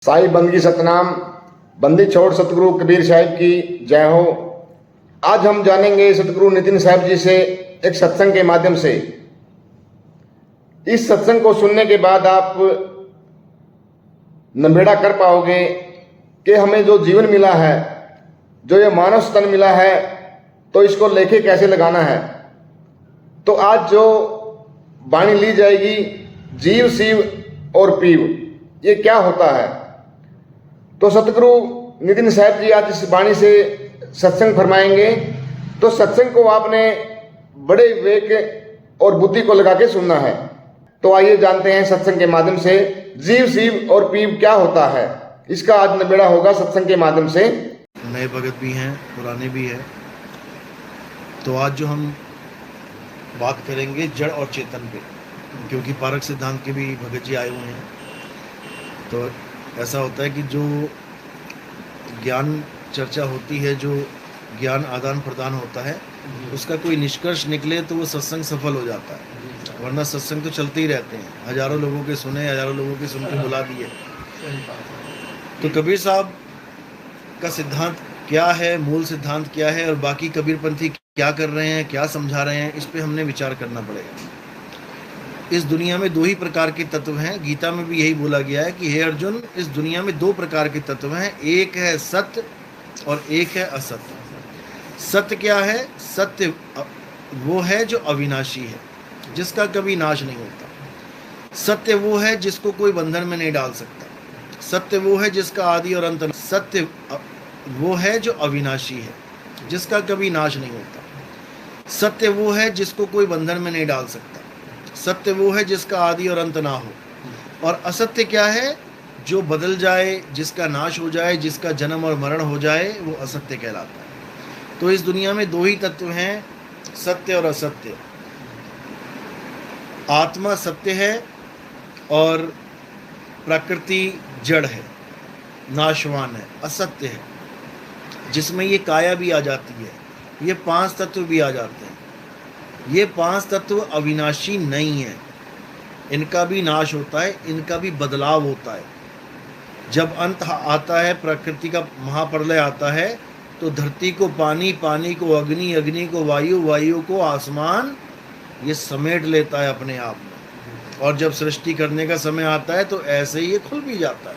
साई बंदगी सतनाम, बंदी छोड़ सतगुरु कबीर साहिब की जय हो। आज हम जानेंगे सतगुरु नितिन साहब जी से एक सत्संग के माध्यम से। इस सत्संग को सुनने के बाद आप नबेड़ा कर पाओगे कि हमें जो जीवन मिला है, जो ये मानव तन मिला है, तो इसको लेके कैसे लगाना है। तो आज जो वाणी ली जाएगी, जीव शिव और पीव, ये क्या होता है। तो सतगुरु नितिन साहब जी आज इस वाणी से सत्संग फरमाएंगे। तो सत्संग को आपने बड़े विवेक और बुद्धि को लगा के सुनना है। तो आइए जानते हैं सत्संग के माध्यम से जीव शिव और पीव क्या होता है। इसका आज नबेड़ा होगा सत्संग के माध्यम से। नए भगत भी हैं, पुराने भी हैं। तो आज जो हम बात करेंगे जड़ और चेतन पे, क्योंकि पारक सिद्धांत के भी भगत जी आए हुए हैं। तो ऐसा होता है कि जो ज्ञान चर्चा होती है, जो ज्ञान आदान प्रदान होता है, उसका कोई निष्कर्ष निकले तो वो सत्संग सफल हो जाता है। वरना सत्संग तो चलते ही रहते हैं, हजारों लोगों के सुने, हजारों लोगों के सुन के बुला दिए। तो कबीर साहब का सिद्धांत क्या है, मूल सिद्धांत क्या है, और बाकी कबीरपंथी क्या कर रहे हैं, क्या समझा रहे हैं, इस पे हमने विचार करना पड़ेगा। इस दुनिया में दो ही प्रकार के तत्व हैं। गीता में भी यही बोला गया है कि हे अर्जुन, इस दुनिया में दो प्रकार के तत्व हैं, एक है सत्य और एक है असत्य। सत्य क्या है? सत्य वो है जो अविनाशी है, जिसका कभी नाश नहीं होता। सत्य वो है जिसको कोई बंधन में नहीं डाल सकता। सत्य वो है जिसका आदि और अंत। सत्य वो है जो अविनाशी है, जिसका कभी नाश नहीं होता। सत्य वो है जिसको कोई बंधन में नहीं डाल सकता। सत्य वो है जिसका आदि और अंत ना हो। और असत्य क्या है? जो बदल जाए, जिसका नाश हो जाए, जिसका जन्म और मरण हो जाए, वो असत्य कहलाता है। तो इस दुनिया में दो ही तत्व हैं, सत्य और असत्य। आत्मा सत्य है और प्रकृति जड़ है, नाशवान है, असत्य है, जिसमें ये काया भी आ जाती है, ये पांच तत्व भी आ जाते हैं। ये पांच तत्व अविनाशी नहीं है, इनका भी नाश होता है, इनका भी बदलाव होता है। जब अंत आता है, प्रकृति का महाप्रलय आता है, तो धरती को पानी, पानी को अग्नि, अग्नि को वायु, वायु को आसमान, ये समेट लेता है अपने आप में। और जब सृष्टि करने का समय आता है, तो ऐसे ही ये खुल भी जाता है,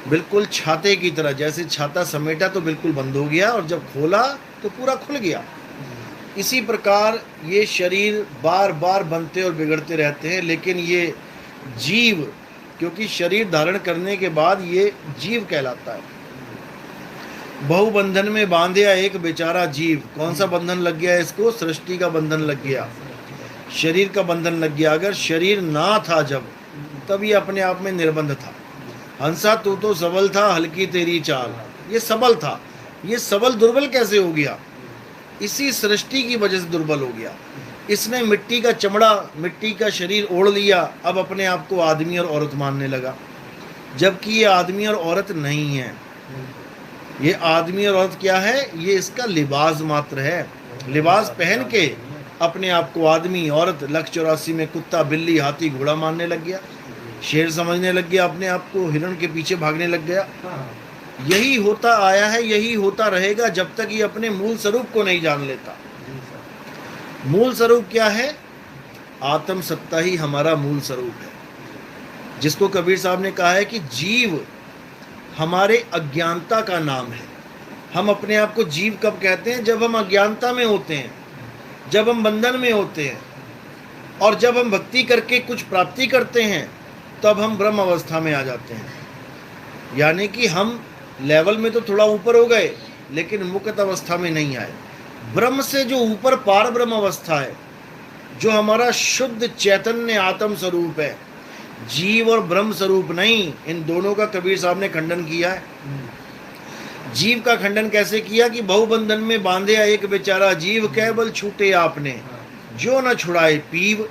बिल्कुल छाते की तरह। जैसे छाता समेटा तो बिल्कुल बंद हो गया, और जब खोला तो पूरा खुल गया। इसी प्रकार ये शरीर बार बार बनते और बिगड़ते रहते हैं, लेकिन ये जीव, क्योंकि शरीर धारण करने के बाद ये जीव कहलाता है। बहुबंधन में बांधे एक बेचारा जीव। कौन सा बंधन लग गया इसको? सृष्टि का बंधन लग गया, शरीर का बंधन लग गया। अगर शरीर ना था जब, तब ये अपने आप में निर्बंध था। हंसा तू तो सबल था, हल्की तेरी चाल। ये सबल था, ये सबल दुर्बल कैसे हो गया? इसी सृष्टि की वजह से दुर्बल हो गया। इसने मिट्टी का चमड़ा, मिट्टी का शरीर ओढ़ लिया, अब अपने आप को आदमी और औरत मानने लगा, जबकि ये आदमी और औरत नहीं है। ये आदमी और औरत क्या है? ये इसका लिबास मात्र है। लिबास पहन के अपने आप को आदमी, औरत, लक्ष्य 84 में कुत्ता, बिल्ली, हाथी, घोड़ा मानने लग गया, शेर समझने लग गया, अपने आप को हिरण के पीछे भागने लग गया। यही होता आया है, यही होता रहेगा, जब तक ये अपने मूल स्वरूप को नहीं जान लेता। मूल स्वरूप क्या है? आत्म सत्ता ही हमारा मूल स्वरूप है, जिसको कबीर साहब ने कहा है कि जीव हमारे अज्ञानता का नाम है। हम अपने आप को जीव कब कहते हैं? जब हम अज्ञानता में होते हैं, जब हम बंधन में होते हैं, और जब हम भक्ति करके कुछ प्राप्ति करते हैं, तब हम ब्रह्म अवस्था में आ जाते हैं। यानी कि हम लेवल में तो थोड़ा ऊपर हो गए, लेकिन मुक्त अवस्था में नहीं आए। ब्रह्म से जो ऊपर पार ब्रह्म अवस्था है, जो हमारा शुद्ध चैतन्य आत्म स्वरूप है, जीव और ब्रह्म स्वरूप नहीं। इन दोनों का कबीर साहब ने खंडन किया है। जीव का खंडन कैसे किया? कि बहुबंधन में बांधे एक बेचारा जीव, केवल छूटे आपने, जो न छुड़ाए पीव।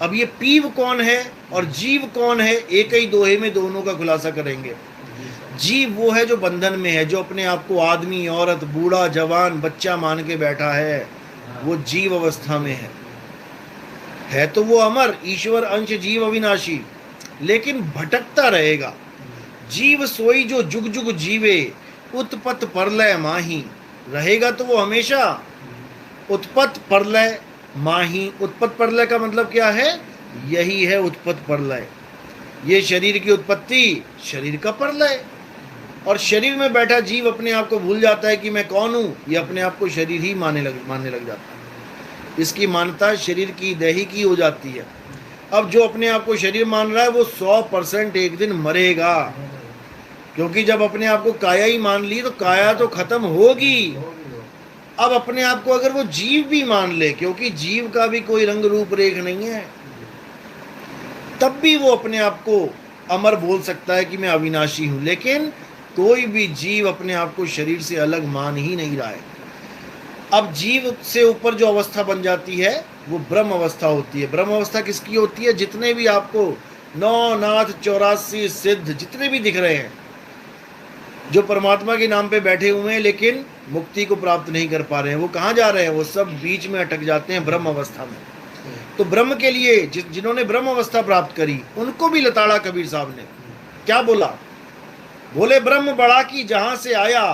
अब ये पीव कौन है और जीव कौन है? एक ही दोहे में दोनों का खुलासा करेंगे। जीव वो है जो बंधन में है, जो अपने आप को आदमी, औरत, बूढ़ा, जवान, बच्चा मान के बैठा है, वो जीव अवस्था में है तो वो अमर, ईश्वर अंश, जीव अविनाशी, लेकिन भटकता रहेगा। जीव सोई जो जुग जुग जीवे, उत्पत्त परलय माही। रहेगा तो वो हमेशा उत्पत्त परलय माही। उत्पत्त परलय का मतलब क्या है? यही है उत्पत्त परलय। ये शरीर की उत्पत्ति, शरीर का परलय। और शरीर में बैठा जीव अपने आप को भूल जाता है कि मैं कौन हूं। ये अपने आप को शरीर ही मानने लग जाता है। इसकी मान्यता शरीर की, देही की हो जाती है। अब जो अपने आप को शरीर मान रहा है वो 100% एक दिन मरेगा, क्योंकि जब अपने आप को काया ही मान ली तो काया तो खत्म होगी। अब अपने आप को अगर वो जीव भी मान ले, क्योंकि जीव का भी कोई रंग रूप रेख नहीं है, तब भी वो अपने आप को अमर बोल सकता है कि मैं अविनाशी हूं। लेकिन कोई भी जीव अपने आप को शरीर से अलग मान ही नहीं रहा है। अब जीव से ऊपर जो अवस्था बन जाती है वो ब्रह्म अवस्था होती है। ब्रह्म अवस्था किसकी होती है? जितने भी आपको 9 नाथ 84 सिद्ध जितने भी दिख रहे हैं, जो परमात्मा के नाम पे बैठे हुए हैं लेकिन मुक्ति को प्राप्त नहीं कर पा रहे हैं, वो कहाँ जा रहे हैं? वो सब बीच में अटक जाते हैं ब्रह्म अवस्था में। तो ब्रह्म के लिए जिन्होंने ब्रह्म अवस्था प्राप्त करी, उनको भी लताड़ा कबीर साहब ने क्या बोला? बोले ब्रह्म बड़ा की जहां से आया,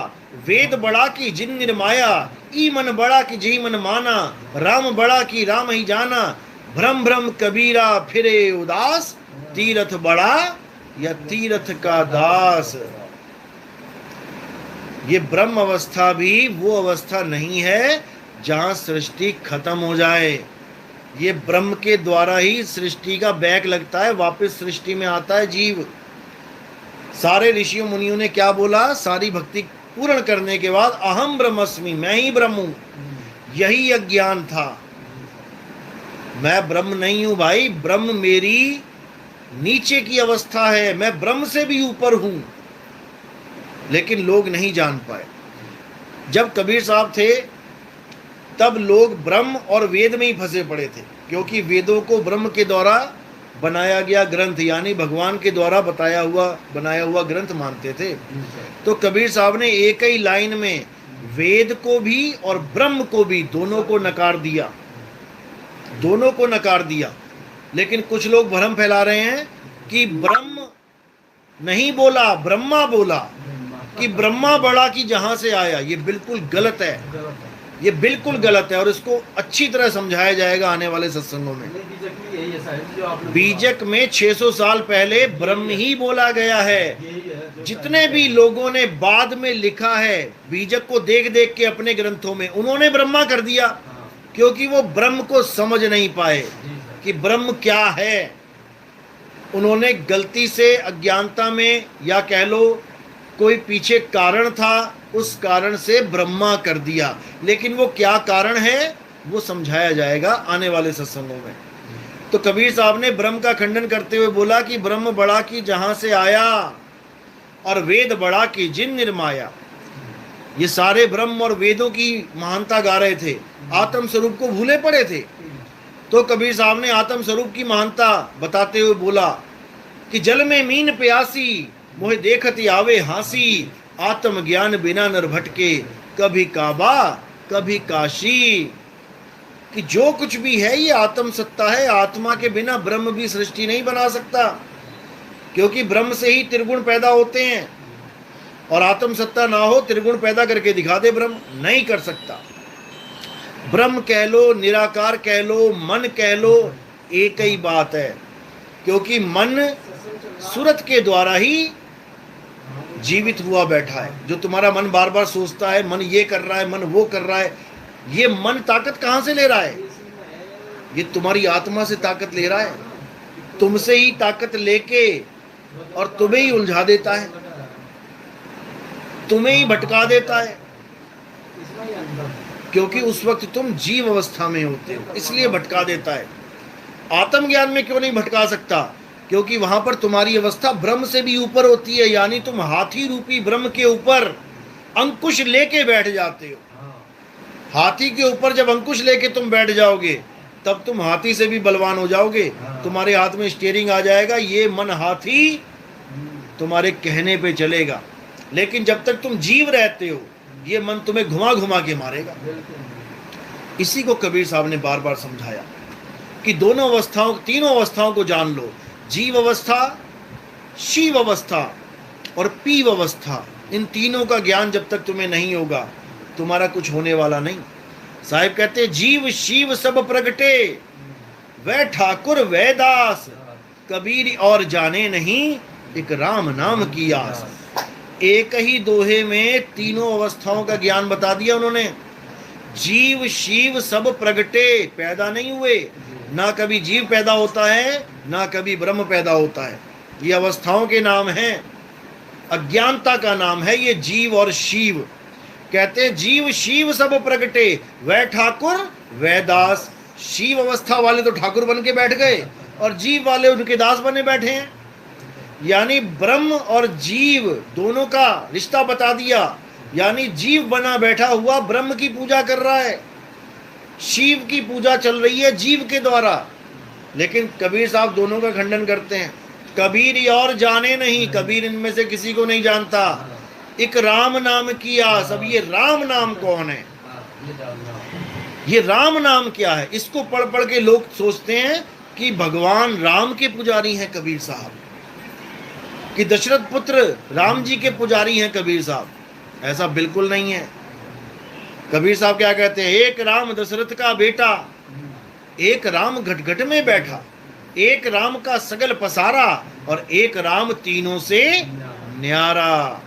वेद बड़ा की जिन निर्माया, ई मन बड़ा की जी मन माना, राम बड़ा की राम ही जाना, भ्रम भ्रम कबीरा फिरे उदास, तीरथ बड़ा या तीरथ का दास। ये ब्रह्म अवस्था भी वो अवस्था नहीं है जहां सृष्टि खत्म हो जाए। ये ब्रह्म के द्वारा ही सृष्टि का बैक लगता है, वापस सृष्टि में आता है जीव। सारे ऋषियों मुनियों ने क्या बोला? सारी भक्ति पूर्ण करने के बाद अहम ब्रह्मस्मि, मैं ही ब्रह्म हूं। यही अज्ञान था। मैं ब्रह्म नहीं हूं भाई, ब्रह्म मेरी नीचे की अवस्था है, मैं ब्रह्म से भी ऊपर हूं। लेकिन लोग नहीं जान पाए। जब कबीर साहब थे तब लोग ब्रह्म और वेद में ही फंसे पड़े थे, क्योंकि वेदों को ब्रह्म के द्वारा बनाया गया ग्रंथ, यानी भगवान के द्वारा बनाया हुआ ग्रंथ मानते थे। तो कबीर साहब ने एक ही लाइन में वेद को भी और ब्रह्म को भी, दोनों को नकार दिया, दोनों को नकार दिया। लेकिन कुछ लोग भ्रम फैला रहे हैं कि ब्रह्म नहीं बोला, ब्रह्मा बोला, कि ब्रह्मा बड़ा की जहां से आया। ये बिल्कुल गलत है, ये बिल्कुल गलत है, और इसको अच्छी तरह समझाया जाएगा आने वाले सत्संगों में। बीजक में 600 साल पहले ब्रह्म ही बोला गया है। जितने भी लोगों ने बाद में लिखा है बीजक को देख देख के अपने ग्रंथों में, उन्होंने ब्रह्मा कर दिया, क्योंकि वो ब्रह्म को समझ नहीं पाए कि ब्रह्म क्या है। उन्होंने गलती से अज्ञानता में, या कह लो कोई पीछे कारण था, उस कारण से ब्रह्मा कर दिया। लेकिन वो क्या कारण है वो समझाया जाएगा आने वाले सत्संगों में। तो कबीर साहब ने ब्रह्म का खंडन करते हुए बोला कि ब्रह्म बड़ा की जहां से आया, और वेद बड़ा की जिन निर्माया। ये सारे ब्रह्म और वेदों की महानता गा रहे थे, आत्म स्वरूप को भूले पड़े थे। तो कबीर साहब ने आत्म स्वरूप की महानता बताते हुए बोला कि जल में मीन प्यासी, मोहे देखती आवे हासी, आत्म ज्ञान बिना नर भटके, कभी काबा कभी काशी। कि जो कुछ भी है ये आत्म सत्ता है, आत्मा के बिना ब्रह्म भी सृष्टि नहीं बना सकता, क्योंकि ब्रह्म से ही त्रिगुण पैदा होते हैं। और आत्म सत्ता ना हो, त्रिगुण पैदा करके दिखा दे ब्रह्म, नहीं कर सकता। ब्रह्म कह लो, निराकार कह लो, मन कह लो, एक ही बात है। क्योंकि मन सूरत के द्वारा ही जीवित हुआ बैठा है। जो तुम्हारा मन बार बार सोचता है, मन ये कर रहा है, मन वो कर रहा है, ये मन ताकत कहां से ले रहा है? ये तुम्हारी आत्मा से ताकत ले रहा है, तुमसे ही ताकत लेके और तुम्हें ही उलझा देता है, तुम्हें ही भटका देता है। क्योंकि उस वक्त तुम जीव अवस्था में होते हो, इसलिए भटका देता है। आत्मज्ञान में क्यों नहीं भटका सकता? क्योंकि वहां पर तुम्हारी अवस्था ब्रह्म से भी ऊपर होती है, यानी तुम हाथी रूपी ब्रह्म के ऊपर अंकुश लेके बैठ जाते हो। हाथी के ऊपर जब अंकुश लेके तुम बैठ जाओगे तब तुम हाथी से भी बलवान हो जाओगे। तुम्हारे हाथ में स्टीयरिंग आ जाएगा, ये मन हाथी तुम्हारे कहने पे चलेगा। लेकिन जब तक तुम जीव रहते हो ये मन तुम्हें घुमा घुमा के मारेगा। इसी को कबीर साहब ने बार बार समझाया कि दोनों अवस्थाओं, तीनों अवस्थाओं को जान लो। जीव अवस्था, शिव अवस्था और पीव अवस्था, इन तीनों का ज्ञान जब तक तुम्हें नहीं होगा तुम्हारा कुछ होने वाला नहीं। साहिब कहते हैं जीव शिव सब प्रगटे, वह ठाकुर वह दास, कबीर और जाने नहीं, एक राम नाम की आस। एक ही दोहे में तीनों अवस्थाओं का ज्ञान बता दिया उन्होंने। जीव शिव सब प्रगटे, पैदा नहीं हुए, ना कभी जीव पैदा होता है ना कभी ब्रह्म पैदा होता है। ये अवस्थाओं के नाम हैं, अज्ञानता का नाम है ये जीव और शिव। कहते हैं जीव शिव सब प्रगटे, वह ठाकुर वह दास। शिव अवस्था वाले तो ठाकुर बन के बैठ गए और जीव वाले उनके दास बने बैठे हैं। यानी ब्रह्म और जीव दोनों का रिश्ता बता दिया। यानी जीव बना बैठा हुआ ब्रह्म की पूजा कर रहा है, शिव की पूजा चल रही है जीव के द्वारा। लेकिन कबीर साहब दोनों का खंडन करते हैं। कबीर और जाने नहीं, कबीर इनमें से किसी को नहीं जानता। एक राम नाम की आस। अब ये राम नाम कौन है, ये राम नाम क्या है? इसको पढ़ पढ़ के लोग सोचते हैं कि भगवान राम के पुजारी हैं कबीर साहब, कि दशरथ पुत्र राम जी के पुजारी हैं कबीर साहब। ऐसा बिल्कुल नहीं है। कबीर साहब क्या कहते हैं? एक राम दशरथ का बेटा, एक राम घट में बैठा, एक राम का सगल पसारा, और एक राम तीनों से न्यारा।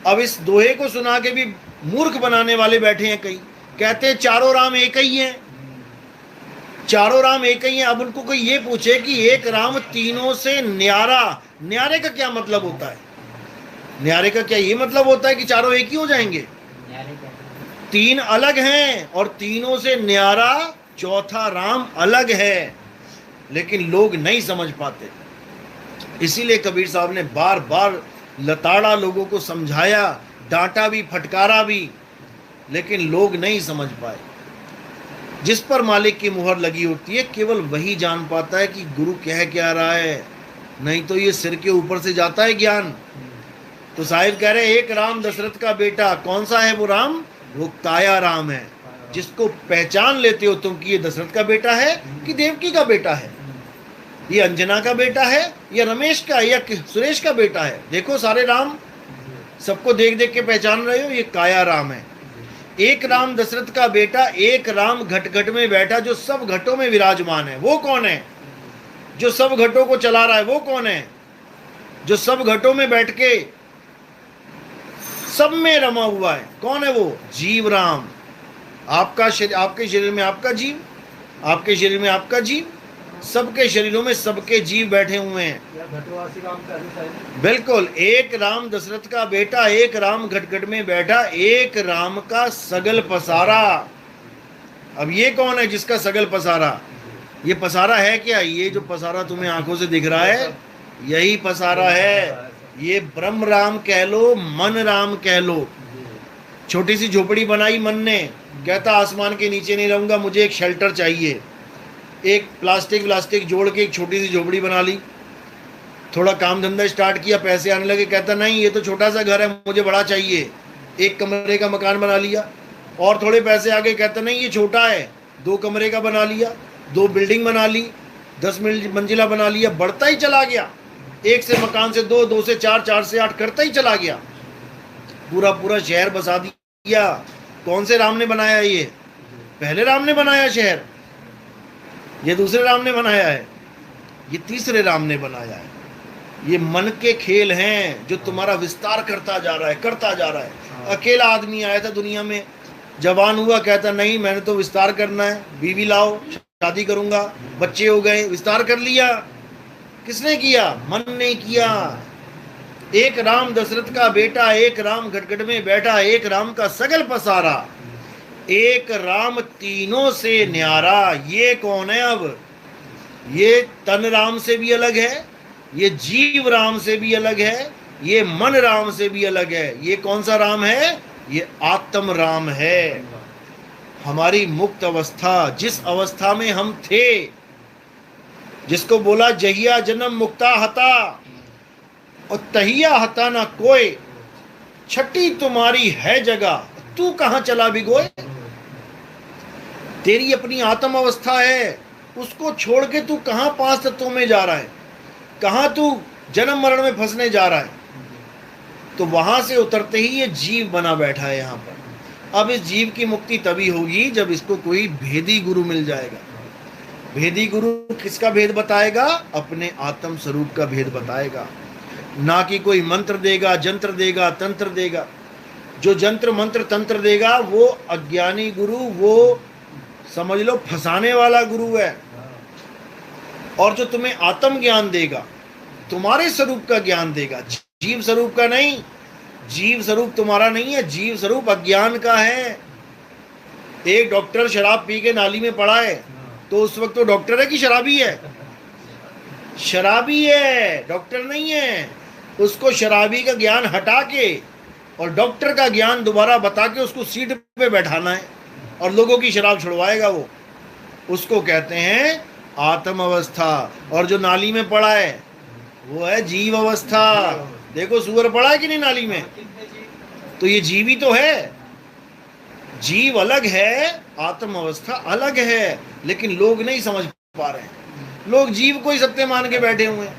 अब इस दोहे को सुना के भी मूर्ख बनाने वाले बैठे हैं कई, कहते हैं चारों राम एक ही हैं, चारों राम एक ही हैं। अब उनको कोई ये पूछे कि एक राम तीनों से न्यारा, न्यारे का क्या मतलब होता है? न्यारे का क्या ये मतलब होता है कि चारों एक ही हो जाएंगे? तीन अलग हैं और तीनों से न्यारा चौथा राम अलग है, लेकिन लोग नहीं समझ पाते। इसीलिए कबीर साहब ने बार बार लताड़ा, लोगों को समझाया, डांटा भी, फटकारा भी, लेकिन लोग नहीं समझ पाए। जिस पर मालिक की मुहर लगी होती है केवल वही जान पाता है कि गुरु कह क्या रहा है, नहीं तो ये सिर के ऊपर से जाता है ज्ञान। तो साहिब कह रहे एक राम दशरथ का बेटा, कौन सा है वो राम? वो काया राम है, जिसको पहचान लेते हो तुम कि ये दशरथ का बेटा है कि देवकी का बेटा है, ये अंजना का बेटा है या रमेश का या सुरेश का बेटा है। देखो सारे राम सबको देख देख के पहचान रहे हो, ये काया राम है। एक राम दशरथ का बेटा, एक राम घट में बैठा, जो सब घटों में विराजमान है। वो कौन है? जो सब घटों को चला रहा है। वो कौन है? जो सब घटों में बैठ के सब में रमा हुआ है। कौन है वो? जीव राम। आपका शरीर, आपके शरीर में आपका जीव, आपके शरीर में आपका जीव, सबके शरीरों में सबके जीव बैठे हुए हैं। बिल्कुल। एक राम दशरथ का बेटा, एक राम घट में बैठा, एक राम का सगल पसारा। अब ये कौन है जिसका सगल पसारा? ये पसारा है क्या? ये जो पसारा तुम्हें आंखों से दिख रहा है यही पसारा है। ये ब्रह्म राम कह लो, मन राम कह लो। छोटी सी झोपड़ी बनाई मन ने, कहता आसमान के नीचे नहीं रहूंगा, मुझे एक शेल्टर चाहिए। एक प्लास्टिक जोड़ के एक छोटी सी झोपड़ी बना ली। थोड़ा काम धंधा स्टार्ट किया, पैसे आने लगे, कहता नहीं ये तो छोटा सा घर है, मुझे बड़ा चाहिए। एक कमरे का मकान बना लिया। और थोड़े पैसे आ गए, कहता नहीं ये छोटा है, 2 कमरे का बना लिया, 2 बिल्डिंग बना ली, 10 मंजिला बना लिया। बढ़ता ही चला गया, 1 से मकान से 2, 2 से 4, 4 से 8 करता ही चला गया। पूरा पूरा शहर बसा दिया। कौन से राम ने बनाया? ये पहले राम ने बनाया शहर, ये दूसरे राम ने बनाया है, ये तीसरे राम ने बनाया है। ये मन के खेल हैं जो तुम्हारा विस्तार करता जा रहा है, करता जा रहा है। अकेला आदमी आया था दुनिया में, जवान हुआ, कहता नहीं मैंने तो विस्तार करना है, बीवी लाओ, शादी करूंगा, बच्चे हो गए, विस्तार कर लिया। किसने किया? मन ने किया। एक राम दशरथ का बेटा, एक राम घट में बैठा, एक राम का सगल पसारा, एक राम तीनों से न्यारा। ये कौन है? अब ये तन राम से भी अलग है, ये जीव राम से भी अलग है, ये मन राम से भी अलग है। ये कौन सा राम है? ये आत्म राम है। हमारी मुक्त अवस्था, जिस अवस्था में हम थे, जिसको बोला जहिया जन्म मुक्ता हता और तहिया हता ना कोई, छठी तुम्हारी है जगह, तू कहां चला भिगोए। तेरी अपनी आत्म अवस्था है, उसको छोड़ के तू कहां 5 तत्वों में जा रहा है, कहां तू जन्म मरण में फंसने जा रहा है। तो वहां से उतरते ही ये जीव बना बैठा है यहाँ पर। अब इस जीव की मुक्ति तभी होगी जब इसको कोई भेदी गुरु मिल जाएगा। भेदी गुरु किसका भेद बताएगा? अपने आत्म स्वरूप का भेद बताएगा, ना कि कोई मंत्र देगा, जंत्र देगा, तंत्र देगा। जो जंत्र मंत्र तंत्र देगा वो अज्ञानी गुरु, वो समझ लो फंसाने वाला गुरु है। और जो तुम्हें आत्म ज्ञान देगा, तुम्हारे स्वरूप का ज्ञान देगा, जीव स्वरूप का नहीं। जीव स्वरूप तुम्हारा नहीं है, जीव स्वरूप अज्ञान का है। एक डॉक्टर शराब पी के नाली में पड़ा है, तो उस वक्त तो डॉक्टर है कि शराबी है? शराबी है, डॉक्टर नहीं है। उसको शराबी का ज्ञान हटा के और डॉक्टर का ज्ञान दोबारा बता के उसको सीट पे बैठाना है और लोगों की शराब छुड़वाएगा वो। उसको कहते हैं आत्म अवस्था। और जो नाली में पड़ा है वो है जीव अवस्था। देखो सुअर पड़ा है कि नहीं नाली में, तो ये जीव ही तो है। जीव अलग है, आत्म अवस्था अलग है, लेकिन लोग नहीं समझ पा रहे हैं। लोग जीव को ही सत्य मान के बैठे हुए हैं।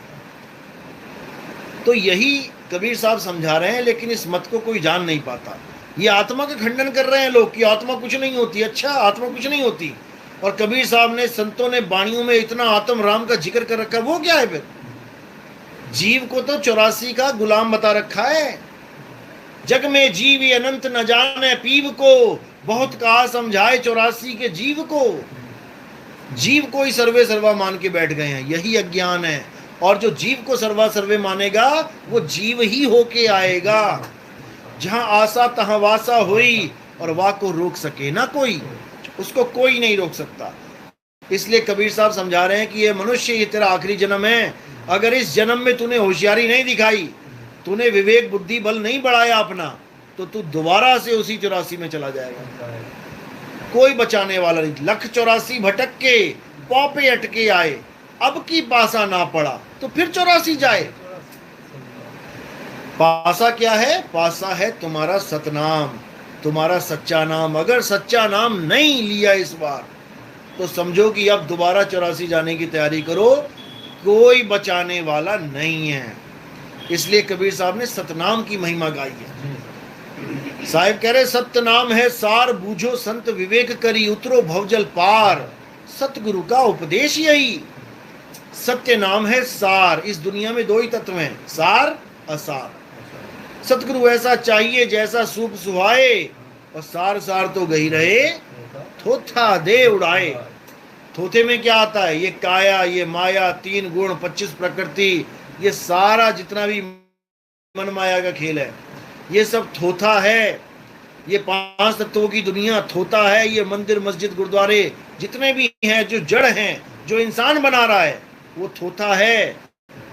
तो यही कबीर साहब समझा रहे हैं, लेकिन इस मत को कोई जान नहीं पाता। ये आत्मा का खंडन कर रहे हैं लोग कि आत्मा कुछ नहीं होती। अच्छा, आत्मा कुछ नहीं होती। और कबीर साहब ने, संतों ने वाणियों में इतना आत्म राम का जिक्र कर रखा, वो क्या है फिर? जीव को तो 84 का गुलाम बता रखा है। जग में जीव अनंत न जाने पीव को, बहुत कहा समझाए 84 के जीव को। जीव को ही सर्वे सर्वा मान के बैठ गए हैं, यही अज्ञान है। और जो जीव को सर्वा सर्वे मानेगा वो जीव ही होके आएगा। जहां आशा तहां वासा हुई, और वाह को रोक सके ना कोई, उसको कोई नहीं रोक सकता। इसलिए कबीर साहब समझा रहे हैं कि ये मनुष्य, ये तेरा आखिरी जन्म है। अगर इस जन्म में तूने होशियारी नहीं दिखाई, तूने विवेक बुद्धि बल नहीं बढ़ाया अपना, तो तू दोबारा से उसी 84 में चला जाएगा। कोई बचाने वाला नहीं। 184 भटक के पौपे अटके आए, अब की पासा ना पड़ा तो फिर 84 जाए। पासा क्या है? पासा है तुम्हारा सतनाम, तुम्हारा सच्चा नाम। अगर सच्चा नाम नहीं लिया इस बार, तो समझो कि अब दोबारा 84 जाने की तैयारी करो, कोई बचाने वाला नहीं है। इसलिए कबीर साहब ने सतनाम की महिमा गाई है। साहिब कह रहे सत्य नाम है सार, बूझो संत विवेक करी, उतरो भवजल पार। सतगुरु का उपदेश यही। सत्य नाम है सार। इस दुनिया में दो ही तत्व हैं, सार असार। सतगुरु ऐसा चाहिए जैसा सूप सुहाए, और सार सार तो गही रहे, थोथा दे उड़ाए। थोथे में क्या आता है? ये काया, ये माया, 3 गुण, 25 प्रकृति, ये सारा जितना भी मन माया का खेल है, ये सब थोथा है। ये 5 तत्वों की दुनिया थोथा है। ये मंदिर मस्जिद गुरुद्वारे जितने भी हैं, जो जड़ हैं, जो इंसान बना रहा है, वो थोथा है।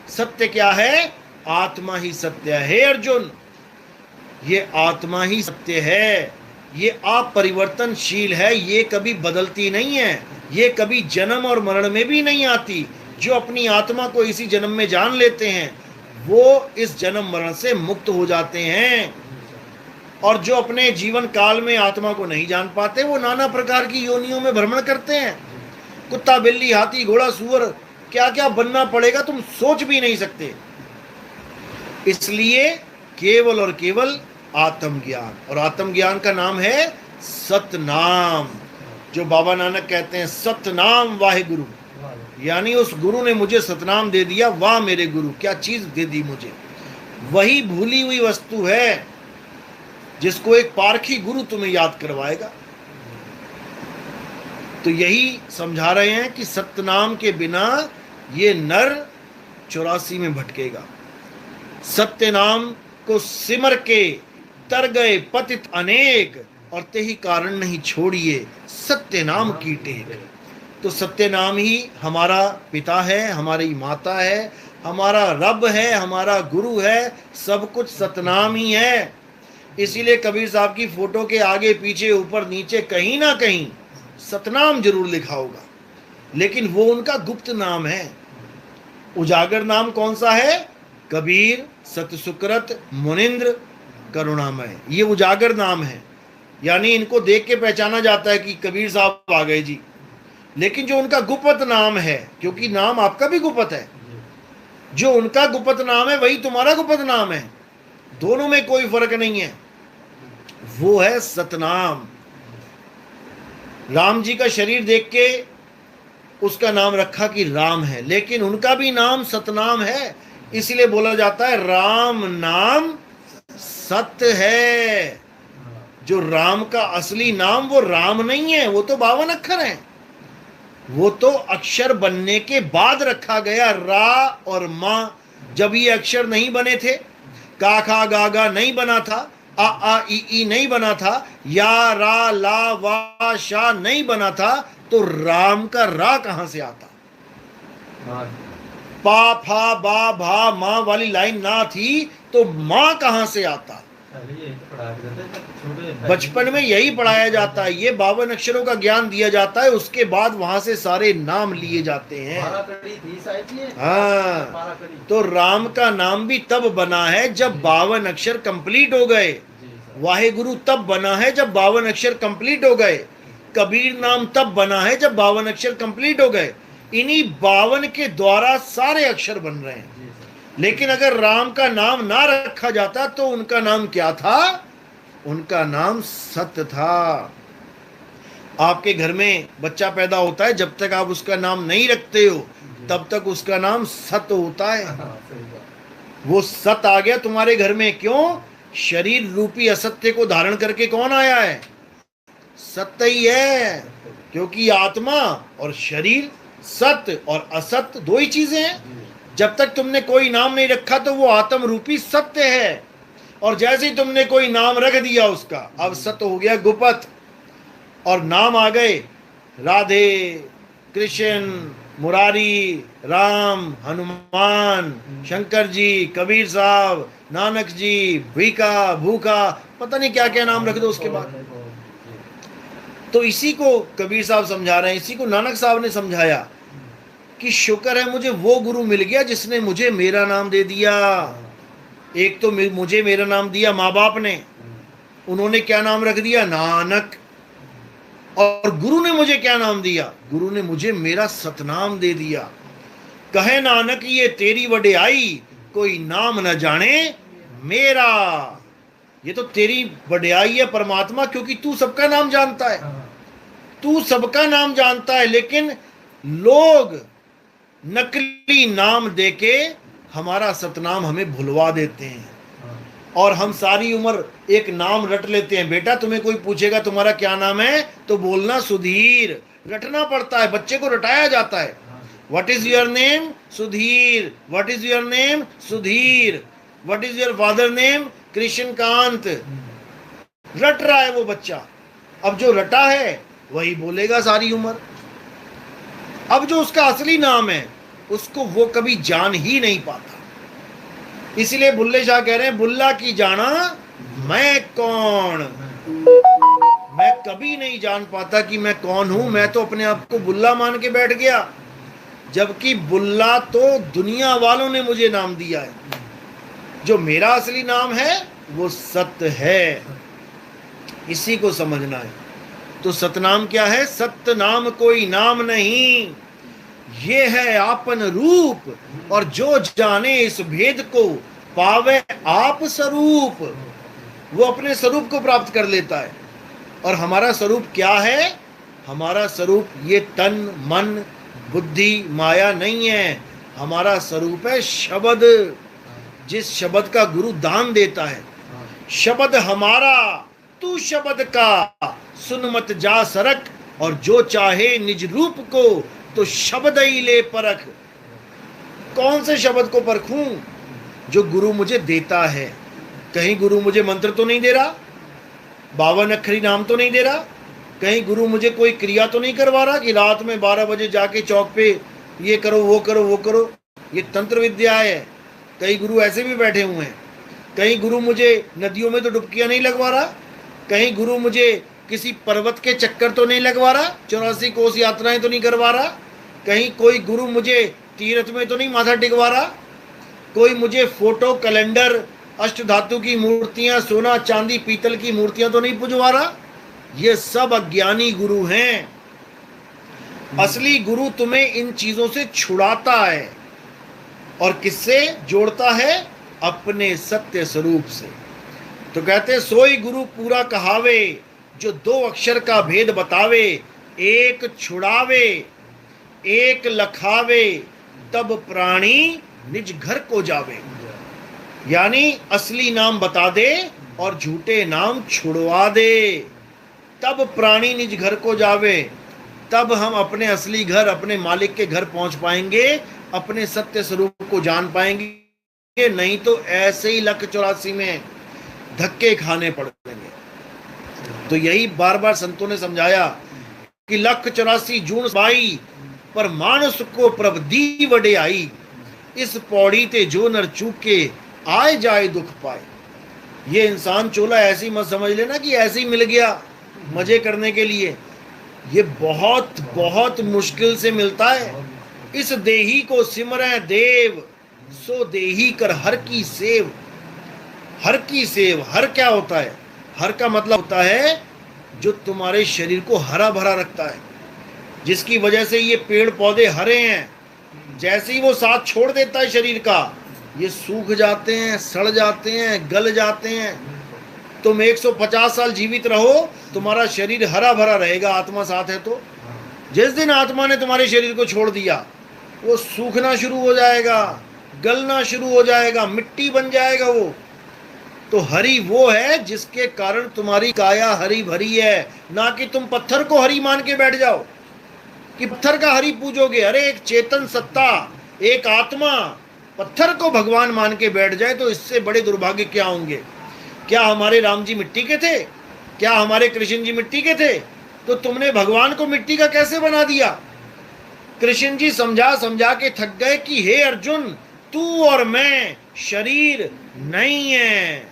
सत्य क्या है? आत्मा ही सत्य है। हे अर्जुन, ये आत्मा ही सत्य है। ये अपरिवर्तनशील है, ये कभी बदलती नहीं है, ये कभी जन्म और मरण में भी नहीं आती। जो अपनी आत्मा को इसी जन्म में जान लेते हैं, वो इस जन्म मरण से मुक्त हो जाते हैं। और जो अपने जीवन काल में आत्मा को नहीं जान पाते, वो नाना प्रकार की योनियों में भ्रमण करते हैं। कुत्ता, बिल्ली, हाथी, घोड़ा, सूअर, क्या क्या बनना पड़ेगा तुम सोच भी नहीं सकते। इसलिए केवल और केवल आत्मज्ञान, और आत्मज्ञान का नाम है सतनाम। जो बाबा नानक कहते हैं सतनाम वाहे गुरु, यानी उस गुरु ने मुझे सतनाम दे दिया। वाह मेरे गुरु, क्या चीज दे दी मुझे। वही भूली हुई वस्तु है जिसको एक पारखी गुरु तुम्हें याद करवाएगा। तो यही समझा रहे हैं कि सतनाम के बिना ये नर 84 में भटकेगा। सत्य नाम को सिमर के तर गए पतित अनेक, और ते ही कारण नहीं छोड़िए सत्य नाम की टेक। तो सत्य नाम ही हमारा पिता है, हमारी माता है, हमारा रब है, हमारा गुरु है, सब कुछ सतनाम ही है। इसीलिए कबीर साहब की फोटो के आगे पीछे ऊपर नीचे कहीं ना कहीं सतनाम जरूर लिखा होगा, लेकिन वो उनका गुप्त नाम है। उजागर नाम कौन सा है? कबीर, सतसुकृत, मुनिंद्र, करुणामय, ये उजागर नाम है। यानी इनको देख के पहचाना जाता है कि कबीर साहब आ गए जी। लेकिन जो उनका गुप्त नाम है, क्योंकि नाम आपका भी गुप्त है, जो उनका गुप्त नाम है वही तुम्हारा गुप्त नाम है। दोनों में कोई फर्क नहीं है, वो है सतनाम। राम जी का शरीर देख के उसका नाम रखा कि राम है, लेकिन उनका भी नाम सतनाम है, इसलिए बोला जाता है राम नाम सत्य है। जो राम का असली नाम वो राम नहीं है, वो तो 52 अक्षर है, वो तो अक्षर बनने के बाद रखा गया। रा और माँ, जब ये अक्षर नहीं बने थे, का खा गा गा नहीं बना था, आ ई नहीं बना था, या रा ला वा शा नहीं बना था, तो राम का रा कहां से आता? पा फा बा भा माँ वाली लाइन ना थी तो माँ कहां से आता? बचपन में यही पढ़ाया जाता है, ये 52 अक्षरों का ज्ञान दिया जाता है, उसके बाद वहां से सारे नाम लिए जाते हैं। हाँ, तो राम का नाम भी तब बना है जब 52 अक्षर कंप्लीट हो गए। वाहे गुरु तब बना है जब 52 अक्षर कंप्लीट हो गए। कबीर नाम तब बना है जब 52 अक्षर कंप्लीट हो गए। इन्हीं 52 के द्वारा सारे अक्षर बन रहे हैं। लेकिन अगर राम का नाम ना रखा जाता तो उनका नाम क्या था? उनका नाम सत्य था। आपके घर में बच्चा पैदा होता है, जब तक आप उसका नाम नहीं रखते हो तब तक उसका नाम सत्य होता है। वो सत्य आ गया तुम्हारे घर में, क्यों? शरीर रूपी असत्य को धारण करके कौन आया है? सत्य ही है, क्योंकि आत्मा और शरीर, सत्य और असत्य दो ही चीजें हैं। जब तक तुमने कोई नाम नहीं रखा तो वो आत्म रूपी सत्य है, और जैसे ही तुमने कोई नाम रख दिया उसका, अब सत्य हो गया गुपत। और नाम आ गए राधे, कृष्ण, मुरारी, राम, हनुमान, शंकर जी, कबीर साहब, नानक जी, भीखा, भूखा, पता नहीं क्या क्या नाम रख दो उसके बाद। तो इसी को कबीर साहब समझा रहे हैं, इसी को नानक साहब ने समझाया कि शुक्र है मुझे वो गुरु मिल गया जिसने मुझे मेरा नाम दे दिया। एक तो मुझे मेरा नाम दिया माँ बाप ने, उन्होंने क्या नाम रख दिया? नानक। और गुरु ने मुझे क्या नाम दिया? गुरु ने मुझे मेरा सतनाम दे दिया। कहे नानक ये तेरी वड्याई, कोई नाम न जाने मेरा। ये तो तेरी वड्याई है परमात्मा, क्योंकि तू सबका नाम जानता है, तू सबका नाम जानता है। लेकिन लोग नकली नाम देके हमारा सतनाम हमें भुलवा देते हैं, और हम सारी उम्र एक नाम रट लेते हैं। बेटा तुम्हें कोई पूछेगा तुम्हारा क्या नाम है, तो बोलना सुधीर। रटना पड़ता है, बच्चे को रटाया जाता है। What is your name? Sudhir. What is your name? Sudhir. What is your father name? Krishnakant. रट रहा है वो बच्चा। अब जो रटा है वही बोलेगा सारी उम्र। अब जो उसका असली नाम है उसको वो कभी जान ही नहीं पाता। इसलिए बुल्ले शाह कह रहे हैं, बुल्ला की जाना मैं कौन। मैं कभी नहीं जान पाता कि मैं कौन हूं, मैं तो अपने आप को बुल्ला मान के बैठ गया, जबकि बुल्ला तो दुनिया वालों ने मुझे नाम दिया है। जो मेरा असली नाम है वो सत्य है, इसी को समझना है। तो सतनाम क्या है? सत्य नाम कोई नाम नहीं, ये है आपन रूप, और जो जाने इस भेद को पावे आप स्वरूप। वो अपने स्वरूप को प्राप्त कर लेता है। और हमारा स्वरूप क्या है? हमारा स्वरूप ये तन मन बुद्धि माया नहीं है। हमारा स्वरूप है शब्द, जिस शब्द का गुरु दान देता है। शब्द हमारा तू शब्द का, सुन मत जा सरक, और जो चाहे निज रूप को तो शब्द ही ले परख। कौन से शब्द को परखूं? जो गुरु मुझे देता है। कहीं गुरु मुझे मंत्र तो नहीं दे रहा, 52 अक्षरी नाम तो नहीं दे रहा, कहीं गुरु मुझे कोई क्रिया तो नहीं करवा रहा कि रात में 12 बजे जाके चौक पे ये करो वो करो वो करो। ये तंत्र विद्या है। कई गुरु ऐसे भी बैठे हुए हैं। कहीं गुरु मुझे नदियों में तो डुबकियां नहीं लगवा रहा, कहीं गुरु मुझे किसी पर्वत के चक्कर तो नहीं लगवा रहा, 84 कोस यात्राएं तो नहीं करवा रहा, कहीं कोई गुरु मुझे तीर्थ में तो नहीं माथा टिकवा रहा, कोई मुझे फोटो कैलेंडर अष्ट धातु की मूर्तियां सोना चांदी पीतल की मूर्तियां तो नहीं पुजवा रहा। ये सब अज्ञानी गुरु हैं। असली गुरु तुम्हें इन चीजों से छुड़ाता है। और किससे जोड़ता है? अपने सत्य स्वरूप से। तो कहते सोई गुरु पूरा कहावे, जो 2 अक्षर का भेद बतावे, एक छुड़ावे एक लखावे, तब प्राणी निज घर को जावे। यानी असली नाम बता दे और झूठे नाम छुड़वा दे, तब प्राणी निज घर को जावे। तब हम अपने असली घर, अपने मालिक के घर पहुंच पाएंगे, अपने सत्य स्वरूप को जान पाएंगे। नहीं तो ऐसे ही लख 84 में धक्के खाने पड़ेंगे। तो यही बार बार संतों ने समझाया कि लख 84 जून बाई, पर मानस को प्रभ दी वडे आई। इस पौड़ी ते जो नर चूके, आए जाए दुख पाए। ये इंसान चोला ऐसी मत समझ लेना कि ऐसे ही मिल गया मजे करने के लिए। ये बहुत बहुत मुश्किल से मिलता है। इस देही को सिमरै देव, सो देही कर हर की सेव। हर की सेव, हर क्या होता है? हर का मतलब होता है जो तुम्हारे शरीर को हरा भरा रखता है, जिसकी वजह से ये पेड़ पौधे हरे हैं। जैसे ही वो साथ छोड़ देता है शरीर का, ये सूख जाते हैं, सड़ जाते हैं, गल जाते हैं। तुम 150 साल जीवित रहो, तुम्हारा शरीर हरा भरा रहेगा, आत्मा साथ है तो। जिस दिन आत्मा ने तुम्हारे शरीर को छोड़ दिया, वो सूखना शुरू हो जाएगा, गलना शुरू हो जाएगा, मिट्टी बन जाएगा वो। तो हरी वो है जिसके कारण तुम्हारी काया हरी भरी है, ना कि तुम पत्थर को हरी मान के बैठ जाओ कि पत्थर का हरी पूजोगे। अरे एक चेतन सत्ता, एक आत्मा पत्थर को भगवान मान के बैठ जाए तो इससे बड़े दुर्भाग्य क्या होंगे। क्या हमारे राम जी मिट्टी के थे? क्या हमारे कृष्ण जी मिट्टी के थे? तो तुमने भगवान को मिट्टी का कैसे बना दिया? कृष्ण जी समझा समझा के थक गए कि हे अर्जुन, तू और मैं शरीर नहीं है।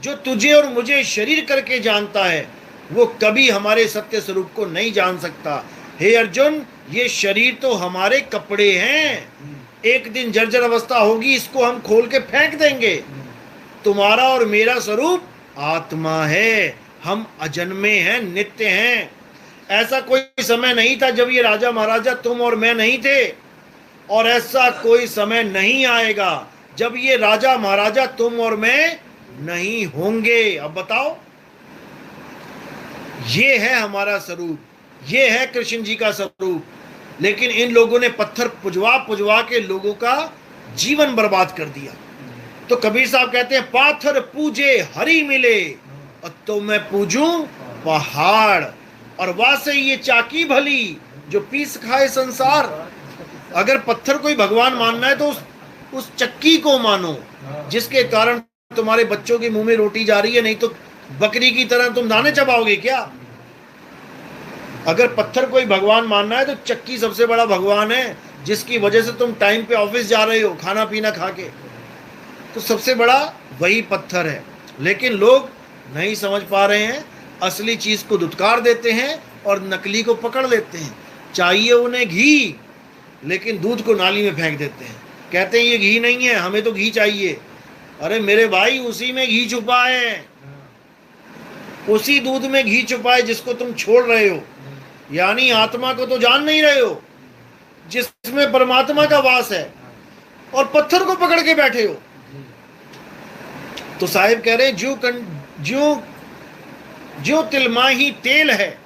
जो तुझे और मुझे शरीर करके जानता है, वो कभी हमारे सत्य स्वरूप को नहीं जान सकता। हे अर्जुन, ये शरीर तो हमारे कपड़े हैं, एक दिन जर्जर अवस्था होगी, इसको हम खोल के फेंक देंगे। तुम्हारा और मेरा स्वरूप आत्मा है, हम अजन्मे हैं, नित्य हैं। ऐसा कोई समय नहीं था जब ये राजा महाराजा तुम और मैं नहीं थे, और ऐसा कोई समय नहीं आएगा जब ये राजा महाराजा तुम और मैं नहीं होंगे। अब बताओ, ये है हमारा स्वरूप, ये है कृष्ण जी का स्वरूप। लेकिन इन लोगों ने पत्थर पुजवा पुजवा के लोगों का जीवन बर्बाद कर दिया। तो कबीर साहब कहते हैं, पाथर पूजे हरि मिले, और तो मैं पूजूं पहाड़, और वासे ये चाकी भली, जो पीस खाए संसार। अगर पत्थर कोई भगवान मानना है तो उस चक्की को मानो जिसके कारण तुम्हारे बच्चों के मुंह में रोटी जा रही है, नहीं तो बकरी की तरह तुम दाने चबाओगे क्या? अगर पत्थर कोई भगवान मानना है तो चक्की सबसे बड़ा भगवान है, जिसकी वजह से तुम टाइम पे ऑफिस जा रहे हो खाना पीना खा के। तो सबसे बड़ा वही पत्थर है। लेकिन लोग नहीं समझ पा रहे हैं, असली चीज को धुतकार देते हैं और नकली को पकड़ लेते हैं। चाहिए उन्हें घी, लेकिन दूध को नाली में फेंक देते हैं, कहते हैं ये घी नहीं है, हमें तो घी चाहिए। अरे मेरे भाई, उसी में घी छुपा है, उसी दूध में घी छुपा है जिसको तुम छोड़ रहे हो। यानी आत्मा को तो जान नहीं रहे हो जिसमें परमात्मा का वास है, और पत्थर को पकड़ के बैठे हो। तो साहिब कह रहे ज्यों ज्यों तिलमाही तेल है,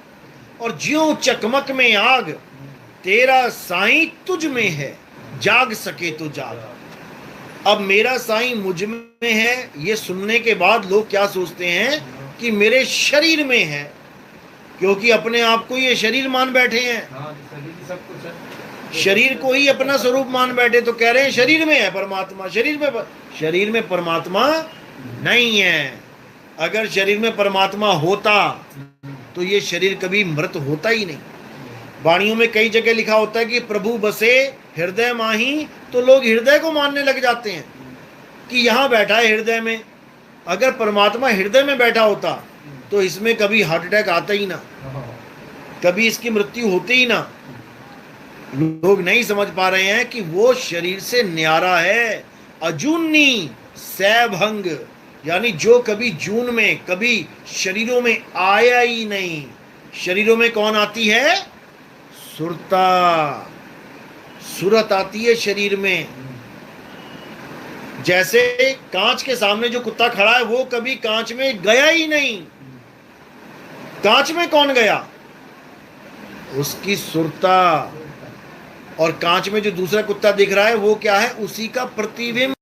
और ज्यों चकमक में आग, तेरा साईं तुझ में है, जाग सके तो जाग। अब मेरा साईं मुझ में है, ये सुनने के बाद लोग क्या सोचते हैं कि मेरे शरीर में है, क्योंकि अपने आप को ये शरीर मान बैठे हैं। शरीर को ही अपना स्वरूप मान बैठे, तो कह रहे हैं शरीर में है परमात्मा। शरीर में परमात्मा नहीं है। अगर शरीर में परमात्मा होता तो ये शरीर कभी मृत होता ही नहीं। वाणियों में कई जगह लिखा होता है कि प्रभु बसे हृदय माही, तो लोग हृदय को मानने लग जाते हैं कि यहाँ बैठा है हृदय में। अगर परमात्मा हृदय में बैठा होता तो इसमें कभी हार्ट अटैक आता ही ना, कभी इसकी मृत्यु होती ही ना। लोग नहीं समझ पा रहे हैं कि वो शरीर से न्यारा है, अजूनी सैभंग, यानी जो कभी जून में, कभी शरीरों में आया ही नहीं। शरीरों में कौन आती है? सुरता, सुरत आती है शरीर में। जैसे कांच के सामने जो कुत्ता खड़ा है वो कभी कांच में गया ही नहीं। कांच में कौन गया? उसकी सुरता। और कांच में जो दूसरा कुत्ता दिख रहा है वो क्या है? उसी का प्रतिबिंब।